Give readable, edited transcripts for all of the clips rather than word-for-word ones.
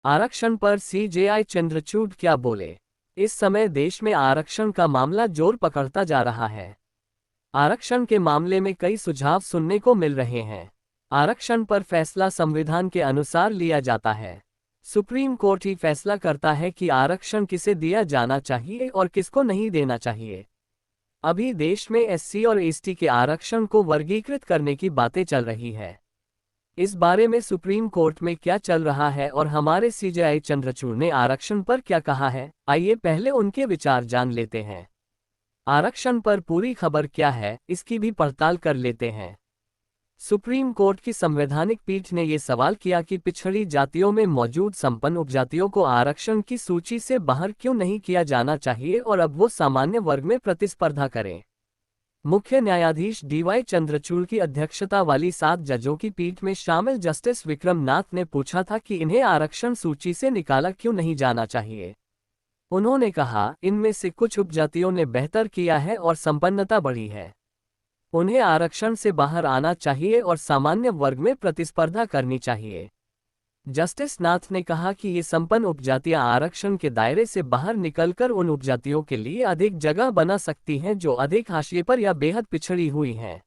आरक्षण पर सीजेआई चंद्रचूड़ क्या बोले? इस समय देश में आरक्षण का मामला जोर पकड़ता जा रहा है। आरक्षण के मामले में कई सुझाव सुनने को मिल रहे हैं। आरक्षण पर फैसला संविधान के अनुसार लिया जाता है। सुप्रीम कोर्ट ही फैसला करता है कि आरक्षण किसे दिया जाना चाहिए और किसको नहीं देना चाहिए। अभी देश में एससी और एसटी के आरक्षण को वर्गीकृत करने की बातें चल रही है। इस बारे में सुप्रीम कोर्ट में क्या चल रहा है और हमारे सीजेआई चंद्रचूड़ ने आरक्षण पर क्या कहा है, आइए पहले उनके विचार जान लेते हैं। आरक्षण पर पूरी खबर क्या है, इसकी भी पड़ताल कर लेते हैं। सुप्रीम कोर्ट की संवैधानिक पीठ ने ये सवाल किया कि पिछड़ी जातियों में मौजूद संपन्न उपजातियों को आरक्षण की सूची से बाहर क्यों नहीं किया जाना चाहिए और अब वो सामान्य वर्ग में प्रतिस्पर्धा करें। मुख्य न्यायाधीश डीवाई चंद्रचूड़ की अध्यक्षता वाली 7 जजों की पीठ में शामिल जस्टिस विक्रम नाथ ने पूछा था कि इन्हें आरक्षण सूची से निकाला क्यों नहीं जाना चाहिए। उन्होंने कहा, इनमें से कुछ उपजातियों ने बेहतर किया है और संपन्नता बढ़ी है। उन्हें आरक्षण से बाहर आना चाहिए और सामान्य वर्ग में प्रतिस्पर्धा करनी चाहिए। जस्टिस नाथ ने कहा कि ये संपन्न उपजातियां आरक्षण के दायरे से बाहर निकलकर उन उपजातियों के लिए अधिक जगह बना सकती हैं जो अधिक हाशिए पर या बेहद पिछड़ी हुई हैं।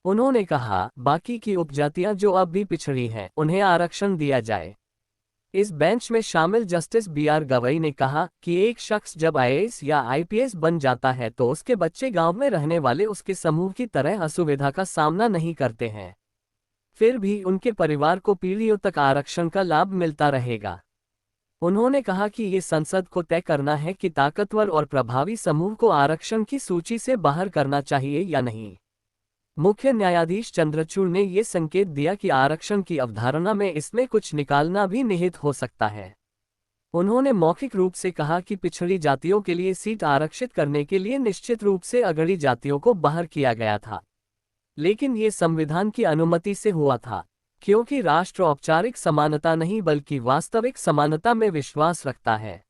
उन्होंने कहा, बाकी की उपजातियां जो अब भी पिछड़ी हैं, उन्हें आरक्षण दिया जाए। इस बेंच में शामिल जस्टिस बीआर गवई ने कहा कि एक शख्स जब आईएएस या आईपीएस बन जाता है तो उसके बच्चे गांव में रहने वाले उसके समूह की तरह असुविधा का सामना नहीं करते हैं। फिर भी उनके परिवार को पीढ़ियों तक आरक्षण का लाभ मिलता रहेगा। उन्होंने कहा कि ये संसद को तय करना है कि ताकतवर और प्रभावी समूह को आरक्षण की सूची से बाहर करना चाहिए या नहीं। मुख्य न्यायाधीश चंद्रचूड़ ने ये संकेत दिया कि आरक्षण की अवधारणा में इसमें कुछ निकालना भी निहित हो सकता है। उन्होंने मौखिक रूप से कहा कि पिछड़ी जातियों के लिए सीट आरक्षित करने के लिए निश्चित रूप से अगड़ी जातियों को बाहर किया गया था, लेकिन ये संविधान की अनुमति से हुआ था, क्योंकि राष्ट्र औपचारिक समानता नहीं बल्कि वास्तविक समानता में विश्वास रखता है।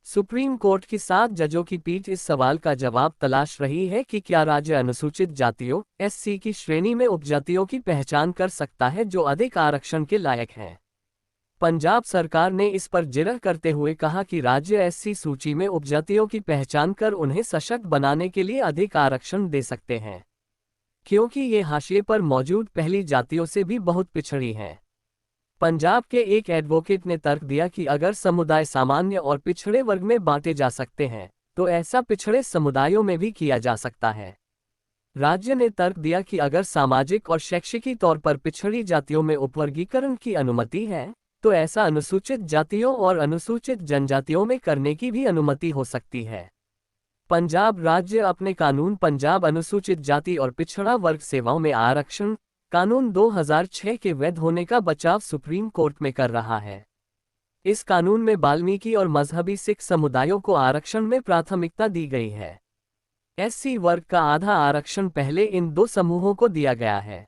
सुप्रीम कोर्ट की 7 जजों की पीठ इस सवाल का जवाब तलाश रही है कि क्या राज्य अनुसूचित जातियों एससी की श्रेणी में उपजातियों की पहचान कर सकता है जो अधिक आरक्षण के लायक हैं। पंजाब सरकार ने इस पर जिरह करते हुए कहा कि राज्य एससी सूची में उपजातियों की पहचान कर उन्हें सशक्त बनाने के लिए अधिक आरक्षण दे सकते हैं, क्योंकि ये हाशिए पर मौजूद पहली जातियों से भी बहुत पिछड़ी हैं। पंजाब के एक एडवोकेट ने तर्क दिया कि अगर समुदाय सामान्य और पिछड़े वर्ग में बांटे जा सकते हैं, तो ऐसा पिछड़े समुदायों में भी किया जा सकता है। राज्य ने तर्क दिया कि अगर सामाजिक और शैक्षिकी तौर पर पिछड़ी जातियों में उपवर्गीकरण की अनुमति है, तो ऐसा अनुसूचित जातियों और अनुसूचित जनजातियों में करने की भी अनुमति हो सकती है। पंजाब राज्य अपने कानून पंजाब अनुसूचित जाति और पिछड़ा वर्ग सेवाओं में आरक्षण कानून 2006 के वैध होने का बचाव सुप्रीम कोर्ट में कर रहा है। इस कानून में वाल्मीकि और मजहबी सिख समुदायों को आरक्षण में प्राथमिकता दी गई है। एससी वर्ग का आधा आरक्षण पहले इन 2 समूहों को दिया गया है।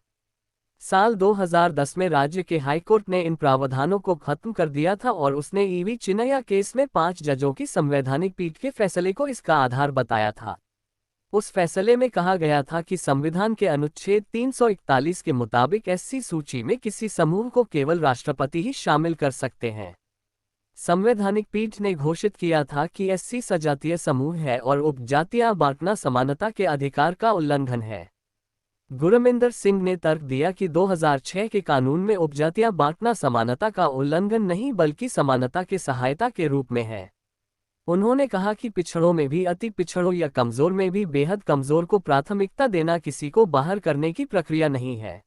साल 2010 में राज्य के हाईकोर्ट ने इन प्रावधानों को खत्म कर दिया था और उसने ईवी चिनैया केस में 5 जजों की संवैधानिक पीठ के फैसले को इसका आधार बताया था। उस फैसले में कहा गया था कि संविधान के अनुच्छेद 341 के मुताबिक एससी सूची में किसी समूह को केवल राष्ट्रपति ही शामिल कर सकते हैं। संवैधानिक पीठ ने घोषित किया था कि एससी सजातीय समूह है और उपजातियां बांटना समानता के अधिकार का उल्लंघन है। गुरमिंदर सिंह ने तर्क दिया कि 2006 के कानून में उपजातियां बांटना समानता का उल्लंघन नहीं बल्कि समानता के सहायता के रूप में है। उन्होंने कहा कि पिछड़ों में भी अति पिछड़ों या कमजोर में भी बेहद कमजोर को प्राथमिकता देना किसी को बाहर करने की प्रक्रिया नहीं है।